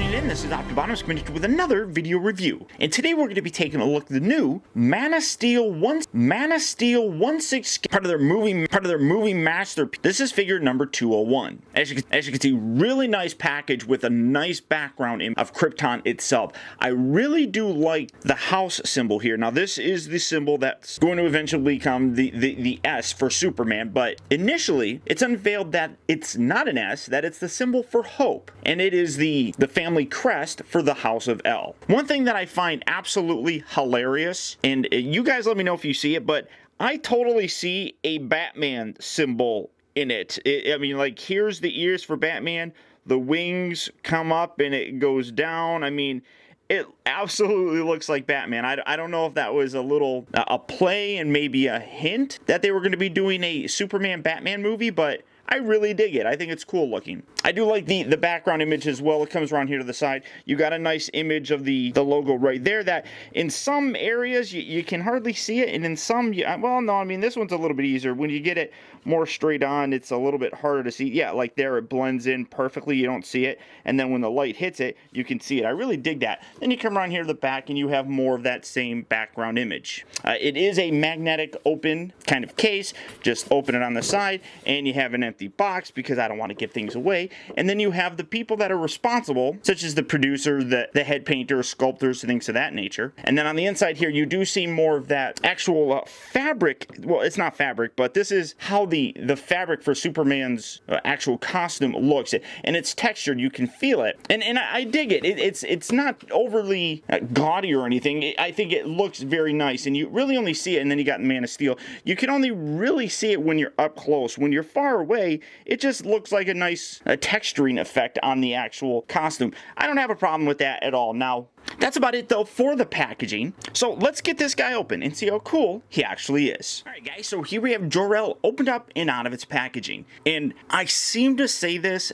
tuning in. This is Optibotimus coming with another video review. And today we're going to be taking a look at the new Man of Steel 1/6 part of their movie masterpiece. This is figure number 201. As you can see, really nice package with a nice background of Krypton itself. I really do like the house symbol here. Now this is the symbol that's going to eventually become the S for Superman, but initially it's unveiled that it's not an S, that it's the symbol for hope, and it is the family crest for the House of El. One thing that I find absolutely hilarious, and you guys let me know if you see it, but I totally see a Batman symbol in it. I mean, like, here's the ears for Batman, the wings come up and it goes down. I mean, it absolutely looks like Batman. I don't know if that was a play and maybe a hint that they were going to be doing a Superman Batman movie, but I really dig it. I think it's cool looking. I do like the background image as well. It comes around here to the side. You got a nice image of the logo right there that in some areas you can hardly see it, and in some, well, no, I mean, this one's a little bit easier. When you get it more straight on, it's a little bit harder to see. Yeah, like there, it blends in perfectly. You don't see it, and then when the light hits it, you can see it. I really dig that. Then you come around here to the back, and you have more of that same background image. It is a magnetic open kind of case. Just open it on the side, and you have an empty box because I don't want to give things away. And then you have the people that are responsible, such as the producer, the head painter, sculptors, things of that nature. And then on the inside here, you do see more of that actual fabric. Well, it's not fabric, but this is how the fabric for Superman's actual costume looks. And it's textured. You can feel it. And I dig it. It's not overly gaudy or anything. I think it looks very nice. And you really only see it, and then you got Man of Steel. You can only really see it when you're up close. When you're far away, it just looks like a nice texturing effect on the actual costume. I don't have a problem with that at all. Now, that's about it though for the packaging. So let's get this guy open and see how cool he actually is. Alright guys, so here we have Jor-El opened up and out of its packaging. And I seem to say this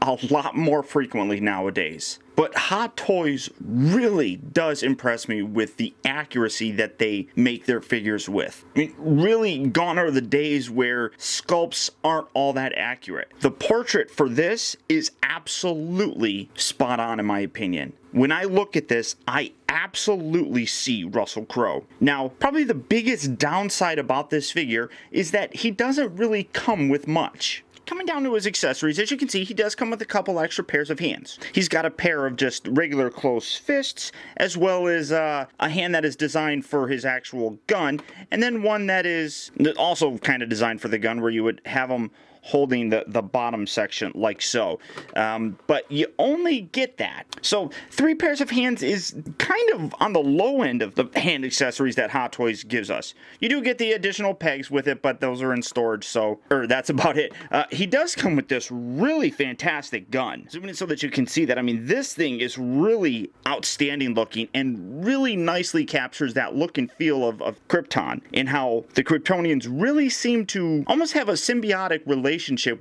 a lot more frequently nowadays, but Hot Toys really does impress me with the accuracy that they make their figures with. I mean, really gone are the days where sculpts aren't all that accurate. The portrait for this is absolutely spot on in my opinion. When I look at this, I absolutely see Russell Crowe. Now, probably the biggest downside about this figure is that he doesn't really come with much. Coming down to his accessories, as you can see, he does come with a couple extra pairs of hands. He's got a pair of just regular closed fists, as well as a hand that is designed for his actual gun, and then one that is also kind of designed for the gun, where you would have him holding the bottom section like so. But you only get that. So 3 pairs of hands is kind of on the low end of the hand accessories that Hot Toys gives us. You do get the additional pegs with it, but those are in storage, so that's about it. He does come with this really fantastic gun. Zoom in so that you can see that. I mean, this thing is really outstanding looking and really nicely captures that look and feel of Krypton, and how the Kryptonians really seem to almost have a symbiotic relationship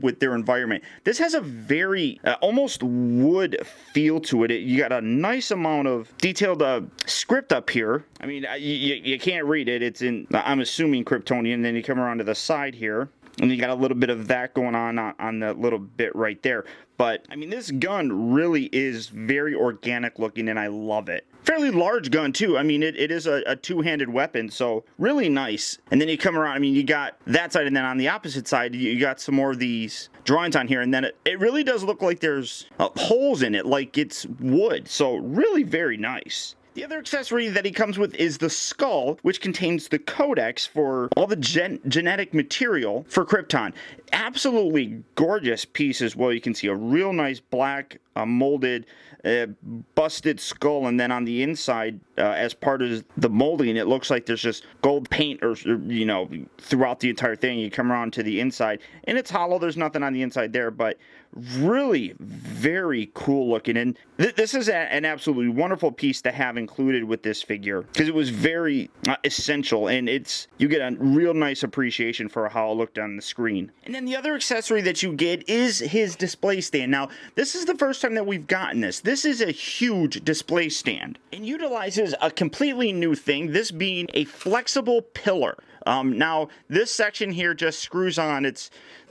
with their environment. This has a very almost wood feel to it. You got a nice amount of detailed script up here. I mean, you can't read it. It's in, I'm assuming, Kryptonian. Then you come around to the side here, and you got a little bit of that going on the little bit right there. But, I mean, this gun really is very organic looking, and I love it. Fairly large gun, too. I mean, it is a two-handed weapon, so really nice. And then you come around, I mean, you got that side, and then on the opposite side, you got some more of these drawings on here, and then it really does look like there's holes in it, like it's wood. So, really very nice. The other accessory that he comes with is the skull, which contains the codex for all the genetic material for Krypton. Absolutely gorgeous piece as well. You can see a real nice black molded busted skull, and then on the inside, as part of the molding, it looks like there's just gold paint, or you know, throughout the entire thing. You come around to the inside, and it's hollow. There's nothing on the inside there, but really very cool looking. And this is an absolutely wonderful piece to have included with this figure, because it was very essential, and you get a real nice appreciation for how it looked on the screen. And then the other accessory that you get is his display stand. Now, this is the first time that we've gotten this. This is a huge display stand and utilizes a completely new thing, this being a flexible pillar. Now, this section here just screws on.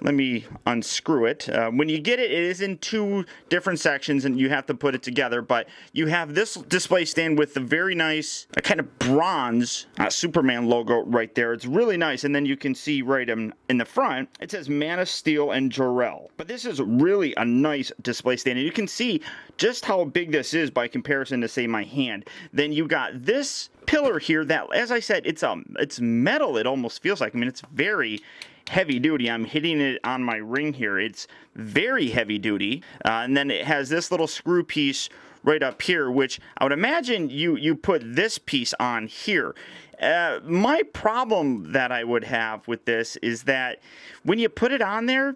Let me unscrew it. When you get it, it is in 2 different sections, and you have to put it together. But you have this display stand with the very nice kind of bronze Superman logo right there. It's really nice. And then you can see right in the front, it says Man of Steel and Jor-El. But this is really a nice display stand, and you can see just how big this is by comparison to, say, my hand. Then you got this pillar here that, as I said, it's metal. It almost feels like. I mean, it's very heavy duty. I'm hitting it on my ring here. It's very heavy duty. And then it has this little screw piece right up here, which I would imagine you put this piece on here. My problem that I would have with this is that when you put it on there,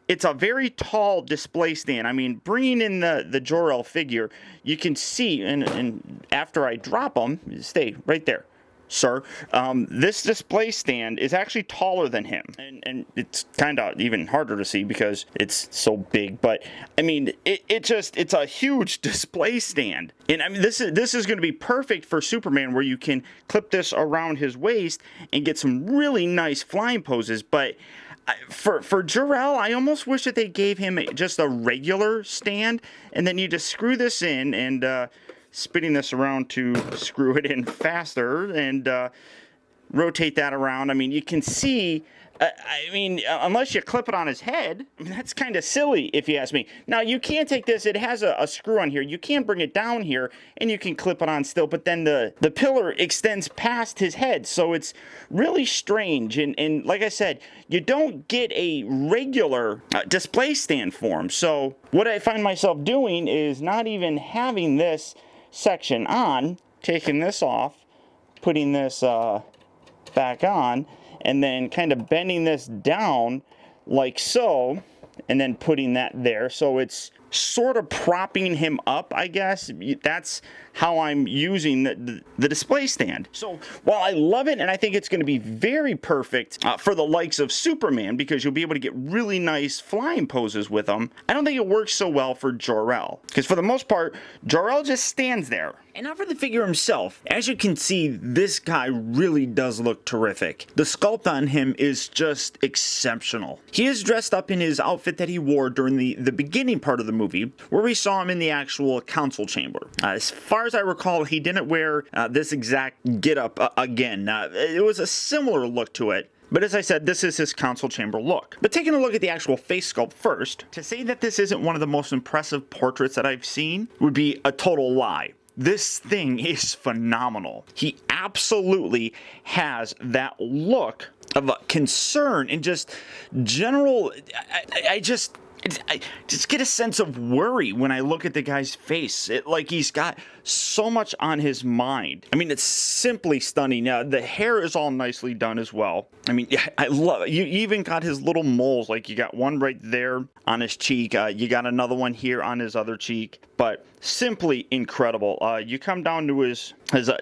it's a very tall display stand. I mean, bringing in the Jor-El figure, you can see, and after I drop them, stay right there, sir. This display stand is actually taller than him, and it's kind of even harder to see because it's so big. But I mean, it's a huge display stand, and I mean this is going to be perfect for Superman, where you can clip this around his waist and get some really nice flying poses. But for Jor-El, I almost wish that they gave him just a regular stand, and then you just screw this in and spinning this around to screw it in faster and rotate that around. I mean, you can see, unless you clip it on his head, I mean, that's kind of silly if you ask me. Now, you can take this, it has a screw on here. You can bring it down here and you can clip it on still, but then the pillar extends past his head, so it's really strange. And like I said, you don't get a regular display stand for him. So what I find myself doing is not even having this section on, taking this off, putting this back on, and then kind of bending this down like so, and then putting that there. So it's sort of propping him up, I guess. That's how I'm using the display stand. So while I love it, and I think it's going to be very perfect for the likes of Superman, because you'll be able to get really nice flying poses with him, I don't think it works so well for Jor-El, because for the most part, Jor-El just stands there. And now for the figure himself. As you can see, this guy really does look terrific. The sculpt on him is just exceptional. He is dressed up in his outfit that he wore during the beginning part of the movie, where we saw him in the actual council chamber. As far as I recall, he didn't wear this exact getup again. It was a similar look to it. But as I said, this is his council chamber look. But taking a look at the actual face sculpt first, to say that this isn't one of the most impressive portraits that I've seen would be a total lie. This thing is phenomenal. He absolutely has that look of a concern and just general, I just get a sense of worry when I look at the guy's face. Like he's got so much on his mind. I mean, it's simply stunning. The hair is all nicely done as well. I mean, I love it. You even got his little moles. Like you got one right there on his cheek. You got another one here on his other cheek. But simply incredible. You come down to his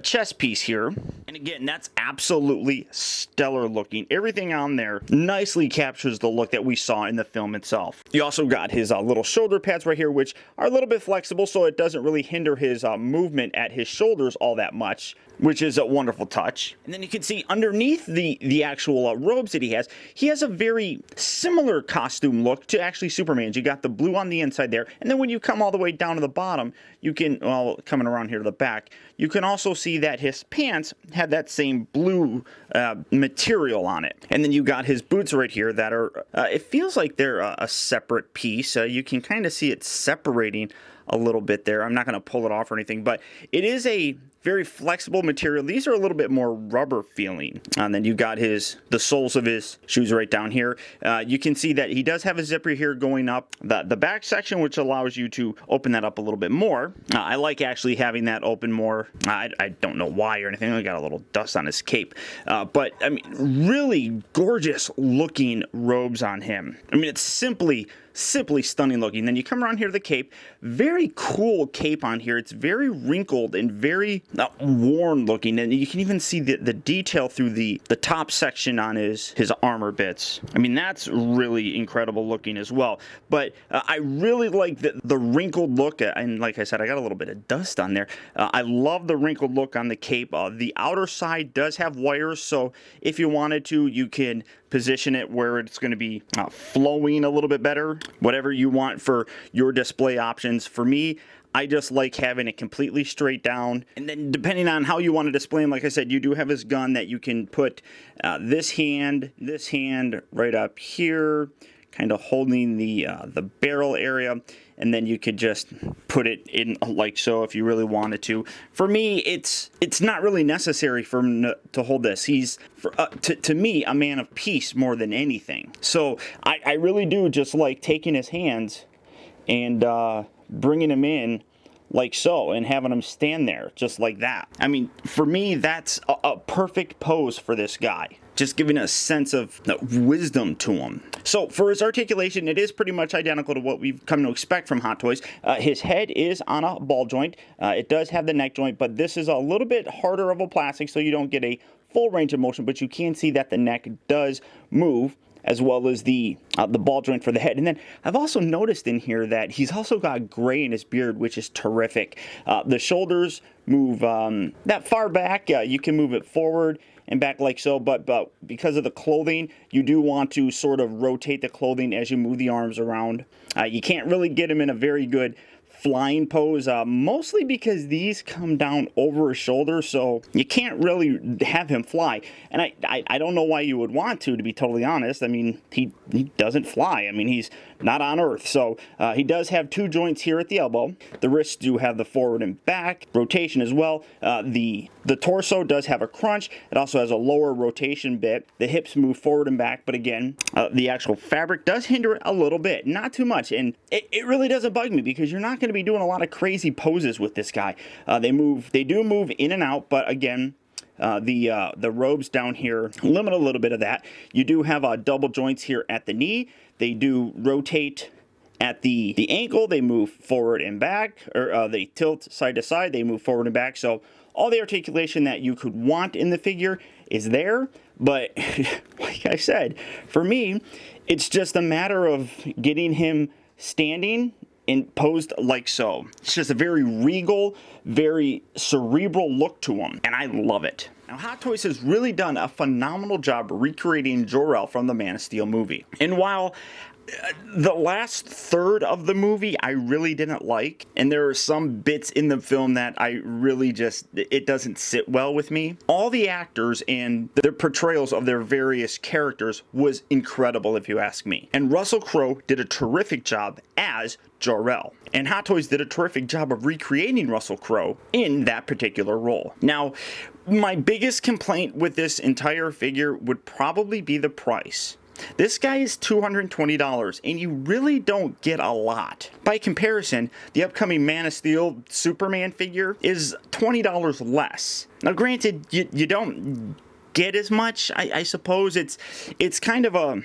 chest piece here. And again, that's absolutely stellar looking. Everything on there nicely captures the look that we saw in the film itself. You also got his little shoulder pads right here, which are a little bit flexible, so it doesn't really hinder his movement at his shoulders all that much, which is a wonderful touch. And then you can see underneath the actual robes that he has a very similar costume look to actually Superman's. You got the blue on the inside there, and then when you come all the way down to the bottom, you can, well, coming around here to the back, you can also see that his pants had that same blue material on it. And then you got his boots right here that are, it feels like they're a separate piece. You can kind of see it separating a little bit there. I'm not going to pull it off or anything, but it is a very flexible material. These are a little bit more rubber feeling. And then you got the soles of his shoes right down here. You can see that he does have a zipper here going up the back section, which allows you to open that up a little bit more. I like actually having that open more. I don't know why or anything. I got a little dust on his cape. But I mean, really gorgeous looking robes on him. I mean, it's simply stunning looking. Then you come around here to the cape. Very cool cape on here. It's very wrinkled and very worn looking, and you can even see the detail through the top section on his armor bits. I mean, that's really incredible looking as well. But I really like the wrinkled look, and like I said, I got a little bit of dust on there. I love the wrinkled look on the cape. The outer side does have wires, so if you wanted to, you can position it where it's going to be flowing a little bit better. Whatever you want for your display options. For me, I just like having it completely straight down. And then depending on how you want to display him, like I said, you do have his gun that you can put this hand right up here, kind of holding the barrel area, and then you could just put it in like so if you really wanted to. For me, it's not really necessary for him to hold this. He's, to me, a man of peace more than anything. So I really do just like taking his hands and bringing him in like so and having him stand there just like that. I mean, for me, that's a perfect pose for this guy. Just giving a sense of wisdom to him. So for his articulation, it is pretty much identical to what we've come to expect from Hot Toys. His head is on a ball joint. It does have the neck joint, but this is a little bit harder of a plastic, so you don't get a full range of motion, but you can see that the neck does move, as well as the ball joint for the head. And then I've also noticed in here that he's also got gray in his beard, which is terrific. The shoulders move that far back. You can move it forward and back like so, but because of the clothing, you do want to sort of rotate the clothing as you move the arms around. You can't really get him in a very good flying pose, mostly because these come down over his shoulder, so you can't really have him fly. And I don't know why you would want to be totally honest. I mean, he doesn't fly. I mean, he's not on Earth. So he does have two joints here at the elbow. The wrists do have the forward and back rotation as well. The torso does have a crunch. It also has a lower rotation bit. The hips move forward and back, but again, the actual fabric does hinder it a little bit, not too much. And it really doesn't bug me because you're not going to be doing a lot of crazy poses with this guy. They do move in and out, but again, the robes down here limit a little bit of that. You do have double joints here at the knee. They do rotate at the ankle. They move forward and back, or they tilt side to side. They move forward and back. So all the articulation that you could want in the figure is there. But like I said, for me, it's just a matter of getting him standing and posed like so. It's just a very regal, very cerebral look to him, and I love it. Now, Hot Toys has really done a phenomenal job recreating Jor-El from the Man of Steel movie. And while the last third of the movie I really didn't like, and there are some bits in the film that I really it doesn't sit well with me, all the actors and their portrayals of their various characters was incredible, if you ask me. And Russell Crowe did a terrific job as Jor-El. And Hot Toys did a terrific job of recreating Russell Crowe in that particular role. Now, my biggest complaint with this entire figure would probably be the price. This guy is $220, and you really don't get a lot. By comparison, the upcoming Man of Steel Superman figure is $20 less. Now, granted, you don't get as much. I suppose it's kind of a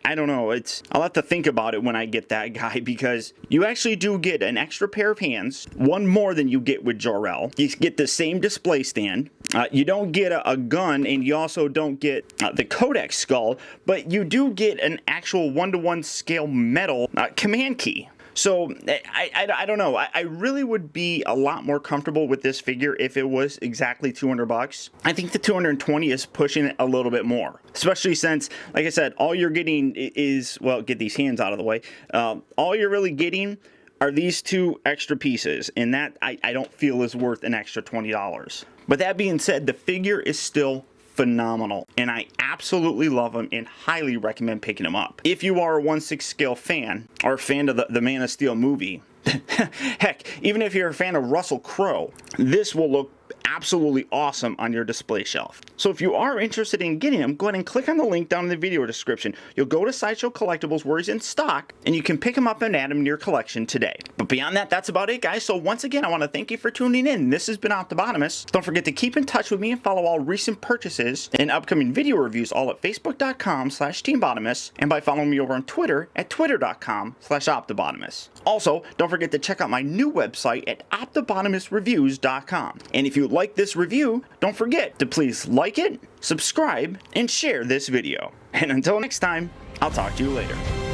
I don't know. I'll have to think about it when I get that guy, because you actually do get an extra pair of hands, one more than you get with Jor-El. You get the same display stand. You don't get a gun, and you also don't get the Codex skull, but you do get an actual 1-to-1 scale metal command key. So, I don't know. I really would be a lot more comfortable with this figure if it was exactly $200. I think the $220 is pushing it a little bit more. Especially since, like I said, all you're getting is, well, get these hands out of the way. All you're really getting are these two extra pieces. And that, I don't feel is worth an extra $20. But that being said, the figure is still phenomenal, and I absolutely love him and highly recommend picking him up. If you are a 1/6 scale fan, or a fan of the Man of Steel movie, heck, even if you're a fan of Russell Crowe, this will look absolutely awesome on your display shelf. So if you are interested in getting him, go ahead and click on the link down in the video description. You'll go to Sideshow Collectibles where he's in stock, and you can pick him up and add him to your collection today. But beyond that, that's about it, guys. So once again, I want to thank you for tuning in. This has been Optibotimus. Don't forget to keep in touch with me and follow all recent purchases and upcoming video reviews all at facebook.com/teambotimus and by following me over on Twitter at twitter.com/Optibotimus. Also, don't forget to check out my new website at optibotimusreviews.com. And if you like this review, don't forget to please like it, subscribe, and share this video. And until next time, I'll talk to you later.